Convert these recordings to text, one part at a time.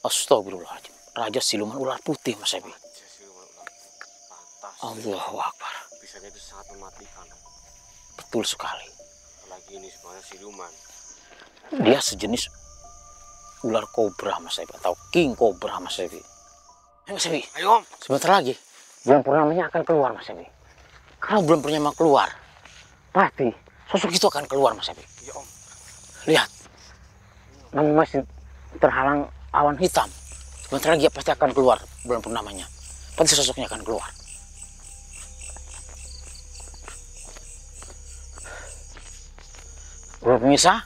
Astagfirullahaladzim. Raja siluman ular putih, Mas Ebi. Allahu Akbar. Bisanya itu sangat mematikan. Betul sekali. Apalagi ini sebenarnya siluman. Dia sejenis ular kobra, Mas Ebi, atau king kobra, Mas Ebi. Mas Ebi, Ayo Om. sebentar lagi bulan purnamanya akan keluar, Mas Ebi. Kalau bulan purnama keluar, pasti sosok itu akan keluar, Mas Ebi. Iya Om. Lihat, namun masih terhalang awan hitam. Sebentar lagi pasti akan keluar bulan purnamanya. Pasti sosoknya akan keluar. Pemirsa,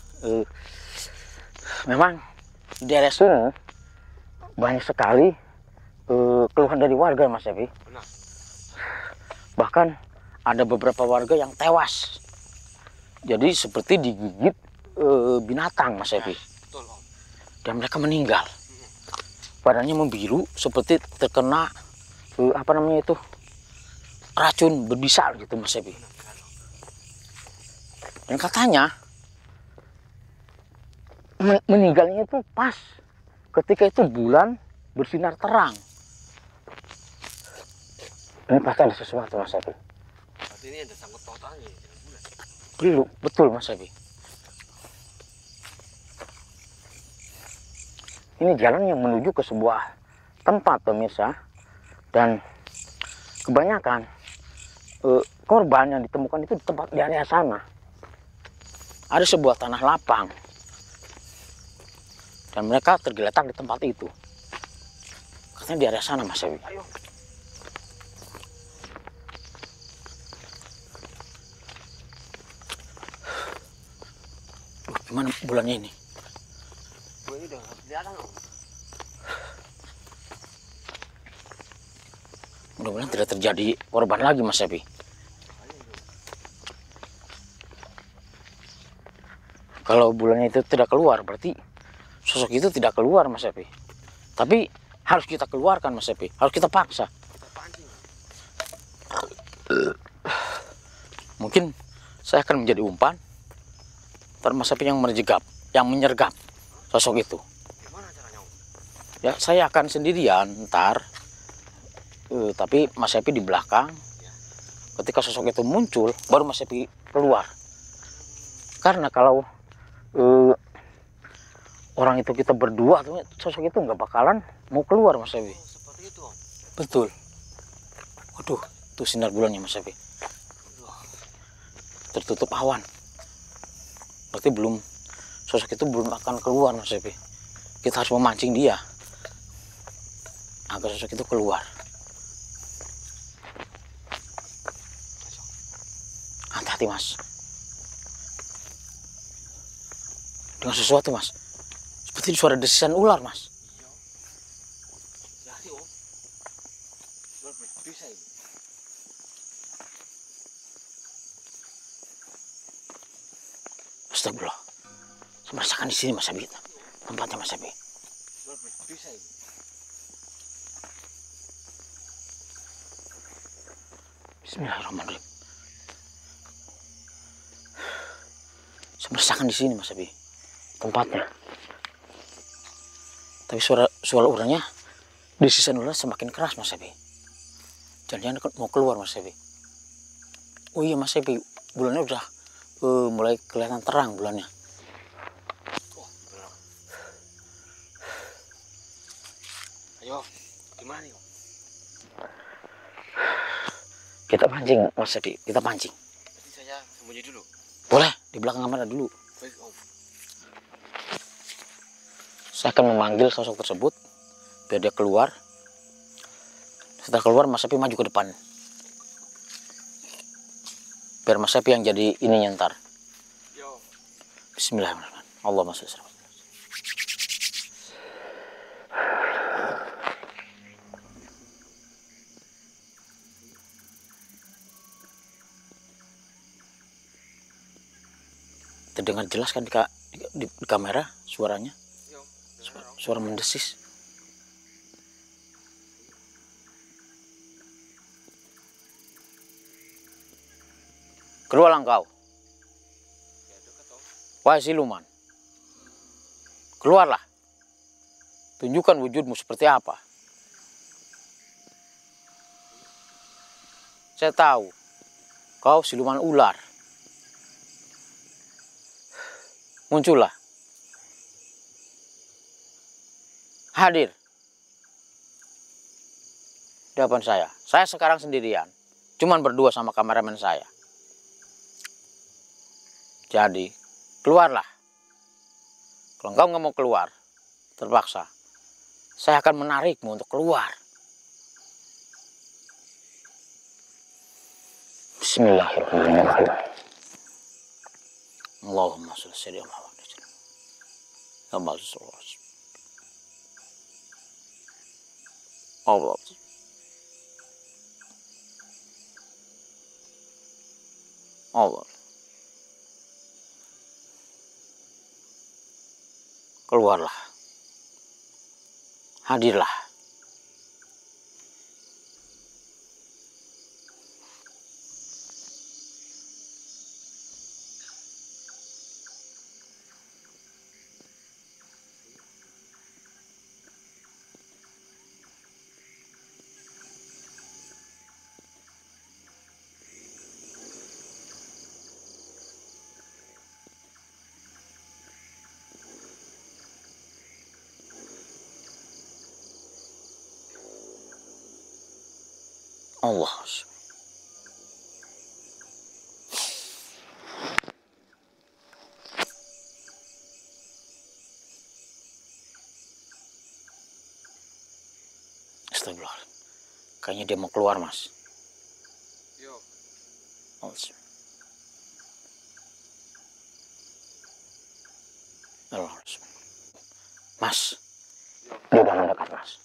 memang di daerah sini banyak sekali keluhan dari warga, Mas Ebi. Benar. Bahkan ada beberapa warga yang tewas. Jadi seperti digigit binatang, Mas Ebi. Betul Om. Dan mereka meninggal. Badannya membiru seperti terkena apa namanya itu, racun berbisa gitu, Mas Ebi. Dan katanya meninggalnya itu pas ketika itu bulan bersinar terang. Ini pasti ada sesuatu, Mas Ebi. Berarti ini ada sangkut pautannya dengan bulan. Belum, betul, Mas Ebi. Ini jalan yang menuju ke sebuah tempat, pemirsa. Dan kebanyakan korban yang ditemukan itu di tempat di area sana. Ada sebuah tanah lapang. Dan mereka tergeletak di tempat itu. Katanya di area sana, Mas Ewi. Ayo. Gimana bulannya ini? Bulan ini udah kelihatan Om. Mudah-mudahan tidak terjadi korban lagi, Mas Ewi. Kalau bulannya itu tidak keluar, berarti sosok itu tidak keluar, Mas Ewi. Tapi harus kita keluarkan, Mas Ewi. Harus kita paksa. Kita pancing. Mungkin saya akan menjadi umpan. Ntar Mas Ewi yang menyergap sosok itu. Gimana caranya Om? Ya, saya akan sendirian ntar. Tapi Mas Ewi di belakang. Ketika sosok itu muncul, baru Mas Ewi keluar. Karena kalau orang itu kita berdua, sosok itu nggak bakalan mau keluar, Mas Ewi. Oh, seperti itu Om. Betul. Waduh, tuh sinar bulannya, Mas Ewi. Tertutup awan. Berarti sosok itu belum akan keluar, Mas Ewi. Kita harus memancing dia agar sosok itu keluar. Hati-hati, Mas. Dengan sesuatu, Mas. Seperti suara desisan ular, Mas. Iya. Jadi Om. Bisa ini. Astagfirullah. Saya merasakan di sini, Mas Ewi. Tempatnya, Mas Ewi. Bisa ini. Bismillahirrahmanirrahim. Saya merasakan di sini, Mas Ewi. Tempatnya. Tapi suara ularnya, desisan ular semakin keras, Mas Ewi. Jangan-jangan mau keluar, Mas Ewi. Oh iya, Mas Ewi, bulannya udah mulai kelihatan terang bulannya. Oh, benar. Ayo, gimana nih Om? Kita pancing, Mas Ewi. Kita pancing. Jadi saya sembunyi dulu. Boleh, di belakang kamera dulu. Baik Om. Saya akan memanggil sosok tersebut biar dia keluar. Setelah keluar, Mas Ewi maju ke depan. Biar Mas Ewi yang jadi ini nyentar. Yo. Bismillahirrahmanirrahim. Allahumma sholli ala Muhammad. Terdengar jelas kan di kamera suaranya? Yo. Suara mendesis. Keluarlah engkau. Ya dekat Om. Wahai siluman. Keluarlah. Tunjukkan wujudmu seperti apa. Saya tahu kau siluman ular. Muncullah. Hadir di depan saya. Saya sekarang sendirian. Cuman berdua sama kameramen saya. Jadi, keluarlah. Kalau engkau nggak mau keluar, terpaksa, saya akan menarikmu untuk keluar. Bismillahirrahmanirrahim. Allahumma sholli ala Muhammad. Allah. Allah. Keluarlah. Hadirlah. Allah. Astagfirullah. Kayaknya dia mau keluar, Mas. Yo. Mas, dia udah mendekat, Mas.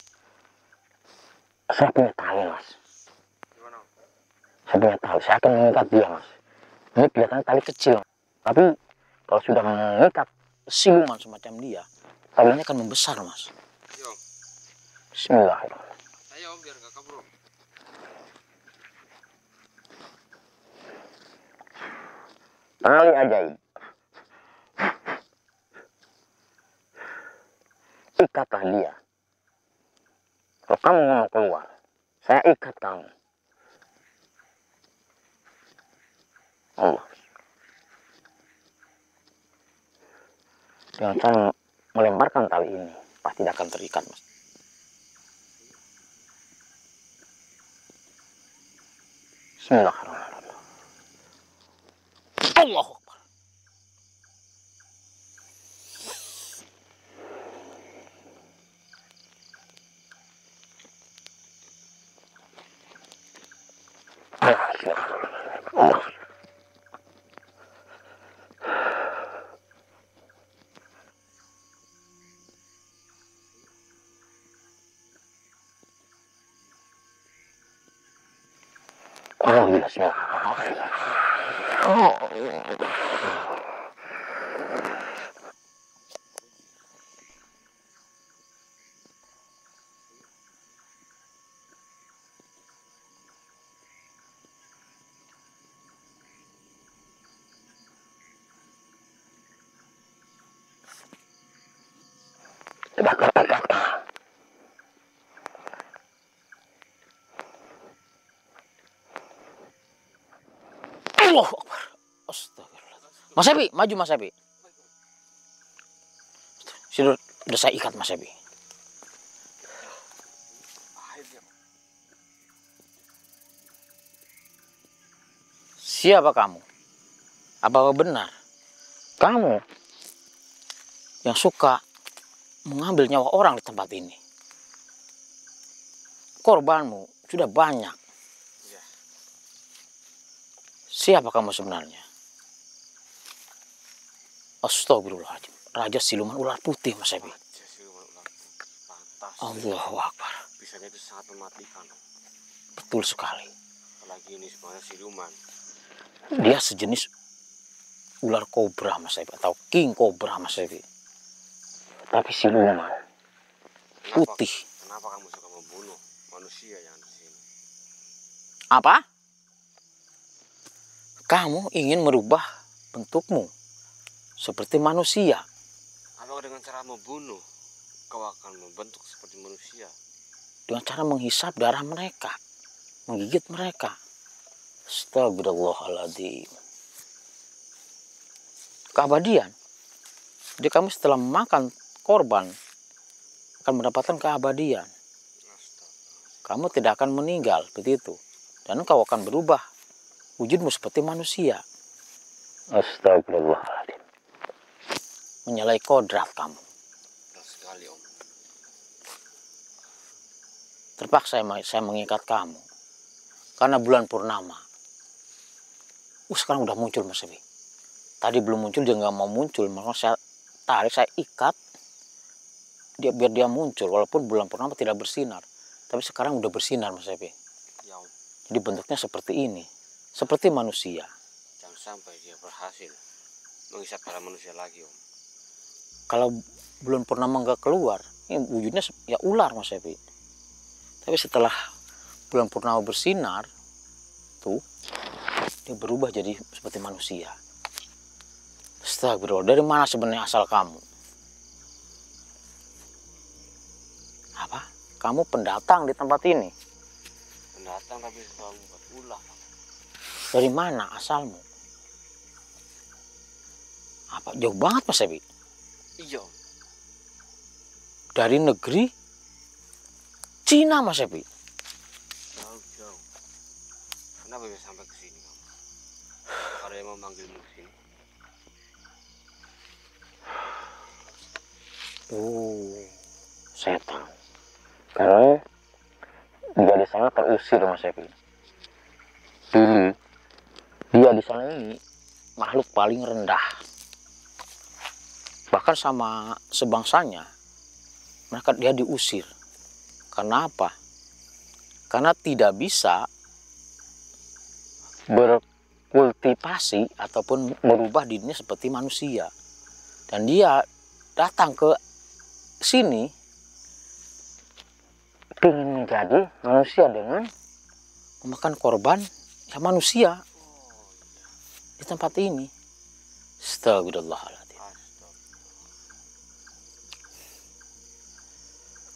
Saya punya tali, Mas. Gimana? Saya punya tali. Saya akan mengikat dia, Mas. Ini kelihatannya tali kecil. Tapi kalau sudah mengikat siluman semacam dia, talinya akan membesar, Mas. Yo. Bismillahirrahmanirrahim. Ayo biar gak kabur. Tali ajaib. Ikatlah dia. Kalau kamu mau keluar, saya ikat kamu. Allah. Dengan saya melemparkan tali ini, pasti tidak akan terikat, Mas. Bismillahirrahmanirrahim. Allahu Akbar. Allah. Allahu Akbar. Astagfirullah. Mas Ebi, maju Mas Ebi. Sudah saya ikat Mas Ebi. Siapa kamu? Apakah benar kamu yang suka mengambil nyawa orang di tempat ini? Korbanmu sudah banyak. Iya. Siapa kamu sebenarnya? Astagfirullahaladzim. Raja siluman ular putih, Mas Ebi. Raja siluman ular putih. Pantas. Allahu Akbar. Bisanya itu sangat mematikan. Betul sekali. Apalagi ini sebenarnya siluman. Dia sejenis ular kobra, Mas Ebi, atau king kobra, Mas Ebi. Tapi siluman putih. Kenapa kamu suka membunuh manusia yang di sini? Apa? Kamu ingin merubah bentukmu seperti manusia. Apakah dengan cara membunuh kau akan membentuk seperti manusia. Dengan cara menghisap darah mereka, menggigit mereka. Astagfirullahaladzim. Keabadian. Jadi kamu setelah memakan korban akan mendapatkan keabadian. Kamu tidak akan meninggal, begitu. Dan kau akan berubah wujudmu seperti manusia. Astagfirullahaladzim. Menyalahi kodrat kamu. Berat sekali, Om. Terpaksa saya mengikat kamu. Karena bulan purnama. Sekarang udah muncul Mas Ebi. Tadi belum muncul, dia nggak mau muncul. Maka saya tarik, saya ikat. Biar dia muncul. Walaupun bulan purnama tidak bersinar. Tapi sekarang udah bersinar Mas Ebi. Ya, Om. Jadi bentuknya seperti ini. Seperti manusia. Jangan sampai dia berhasil menghisap darah manusia lagi, Om. Kalau bulan purnama nggak keluar, ini wujudnya ya ular Mas Ebi. Tapi setelah bulan purnama bersinar, tuh dia berubah jadi seperti manusia. Astagfirullah, dari mana sebenarnya asal kamu? Apa? Kamu pendatang di tempat ini? Pendatang tapi selalu buat ulah. Dari mana asalmu? Apa? Jauh banget Mas Ebi? Iya, Om. Dari negeri Cina Mas Ebi? Jauh-jauh. Kenapa bisa sampai ke sini, kamu? Ada yang memanggilmu ke sini? Saya tahu. Karena dia di sana terusir Mas Evi. Dulu dia di sana ini makhluk paling rendah. Bahkan sama sebangsanya dia diusir. Karena apa? Karena tidak bisa berkultivasi ataupun merubah dirinya seperti manusia. Dan dia datang ke sini ingin menjadi manusia dengan memakan korban ya manusia di tempat ini. Astagfirullahaladzim.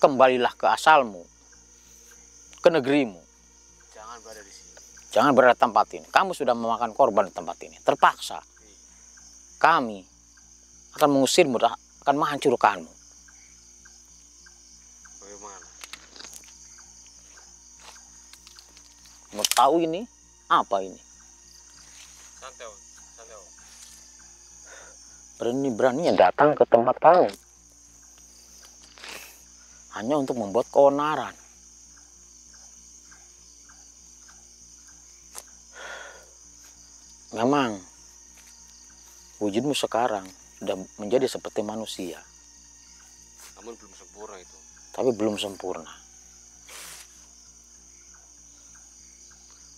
Kembalilah ke asalmu, ke negerimu. Jangan berada di sini. Jangan berada di tempat ini. Kamu sudah memakan korban di tempat ini. Terpaksa. Kami akan mengusirmu, akan menghancurkanmu. Bagaimana? Mau tahu ini? Apa ini? Santai, Om. Santai, Om. Berani-beraninya datang ke tempat kamu. Hanya untuk membuat keonaran. Memang wujudmu sekarang sudah menjadi seperti manusia. Namun belum sempurna itu. Tapi belum sempurna.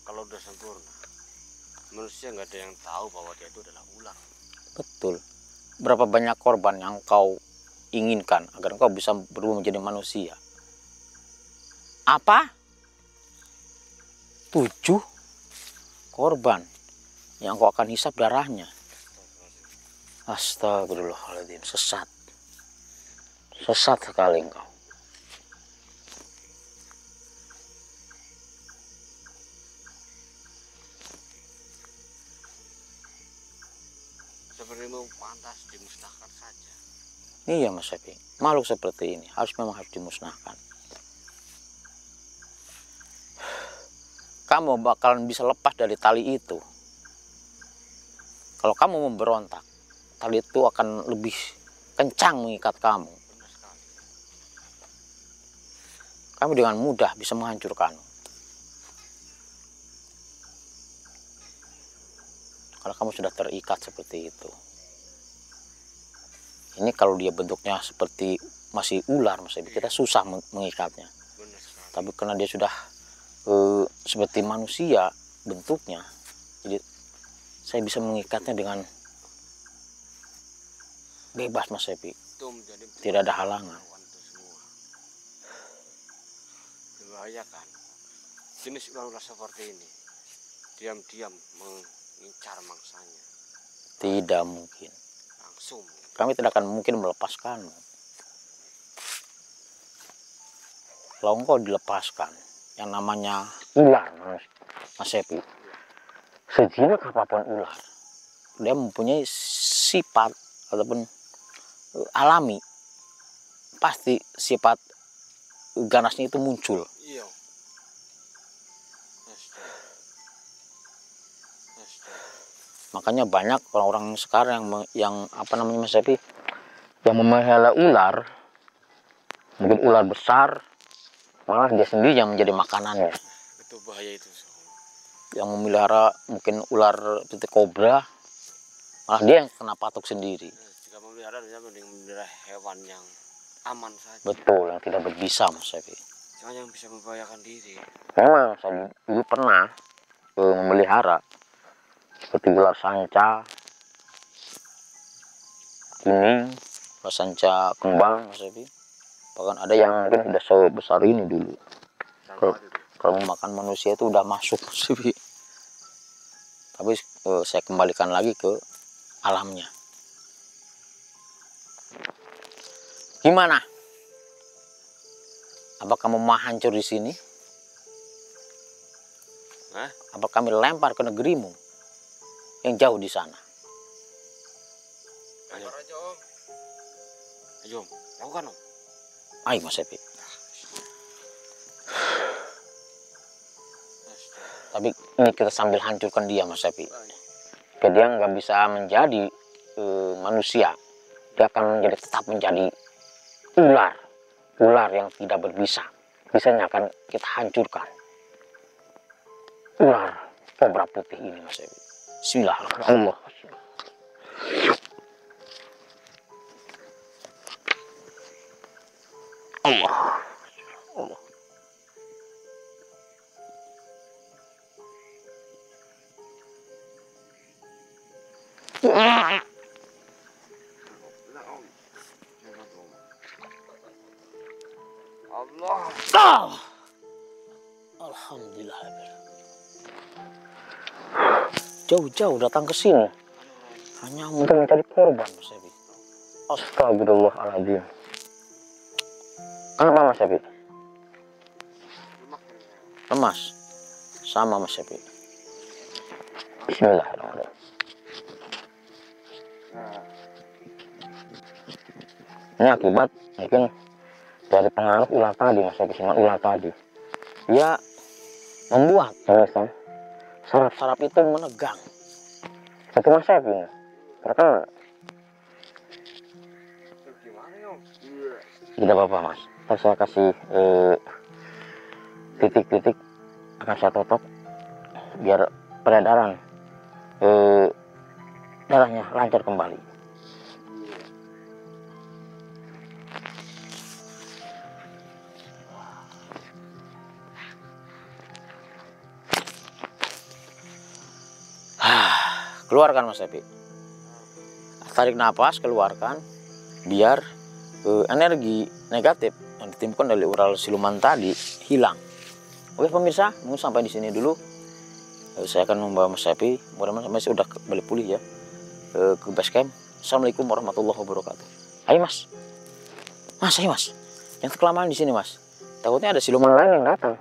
Kalau udah sempurna, manusia nggak ada yang tahu bahwa dia itu adalah ular. Betul. Berapa banyak korban yang kau inginkan agar kau bisa berubah menjadi manusia? Apa? 7 korban yang kau akan hisap darahnya. Astagfirullahaladzim, sesat. Sesat sekali engkau. Sebenarnya pantas dimusnahkan saja. Iya Mas Epi, makhluk seperti ini memang harus dimusnahkan. Kamu bakalan bisa lepas dari tali itu. Kalau kamu memberontak, tali itu akan lebih kencang mengikat kamu. Benar sekali. Kamu dengan mudah bisa menghancurkanmu. Kalau kamu sudah terikat seperti itu. Ini kalau dia bentuknya seperti masih ular, kita susah mengikatnya. Benar sekali. Tapi karena dia sudah seperti manusia bentuknya, jadi saya bisa mengikatnya dengan bebas Mas Epi. Itu menjadi Tidak ada halangan. itu semua. Membahayakan. Jenis ular-ular seperti ini diam-diam mengincar mangsanya. Tidak mungkin. Langsung. Kami tidak akan mungkin melepaskanmu. kalau engkau dilepaskan yang namanya ular, Mas Sepi, sejinak apapun ular, dia mempunyai sifat ataupun alami, pasti sifat ganasnya itu muncul. Iya. Makanya banyak orang-orang sekarang yang apa namanya Mas Sepi, yang memelihara ular, mungkin ular besar, malah dia sendiri yang menjadi makanannya. Itu bahaya itu. Yang memelihara mungkin ular seperti kobra, malah dia yang kena patok sendiri. Jika memelihara harusnya mending memelihara hewan yang aman saja. Betul, yang tidak berbisa Mas Sepi. Jangan yang bisa membahayakan diri. Memang saya dulu pernah memelihara seperti ular sanca kuning, ular sanca kembang Mas Sepi. Bahkan ada yang mungkin sudah sebesar ini dulu. Kalau makan manusia itu udah masuk Mas Sepi. Tapi saya kembalikan lagi ke alamnya. Gimana? Apa kamu mau hancur di sini? Hah? Apa kami lempar ke negerimu yang jauh di sana? Ayo. Ayo, lakukan Om. Ayo Mas Sepi. Tapi ini kita sambil hancurkan dia Mas Sepi. Biar dia nggak bisa menjadi manusia. Dia akan tetap menjadi ular. Ular yang tidak berbisa. Bisanya akan kita hancurkan. Ular kobra putih ini Mas Sepi. Bismillahirrahmanirrahim. Allah. Allah. Allah. Ah. Alhamdulillah. Jauh-jauh datang ke sini hanya untuk mencari korban Mas Sepi. Astagfirullahaladzim. Kenapa Mas Sepi? Lemas. Sama Mas Sepi. Bismillahirrahmanirrahim. Ini akibat mungkin dari pengaruh ular tadi Mas Sepi, siluman ular tadi. Dia membuat pemirsa saraf-saraf itu menegang. Itu Mas Sepi ini. Terkena. Tidak apa-apa Mas. Ntar saya kasih titik-titik, akan saya tutup biar peredaran darahnya lancar kembali. Keluarkan Mas Sepi. Tarik nafas, keluarkan biar energi negatif yang ditimbulkan dari ural siluman tadi hilang. Oke pemirsa, mungkin sampai di sini dulu. Saya akan membawa Mas Sepi, mudah-mudahan Mas sudah balik pulih ya ke base camp. Assalamualaikum warahmatullahi wabarakatuh. Ayo Mas. Mas, ayo Mas. Yang kelamaan di sini Mas. Takutnya ada siluman lain yang datang.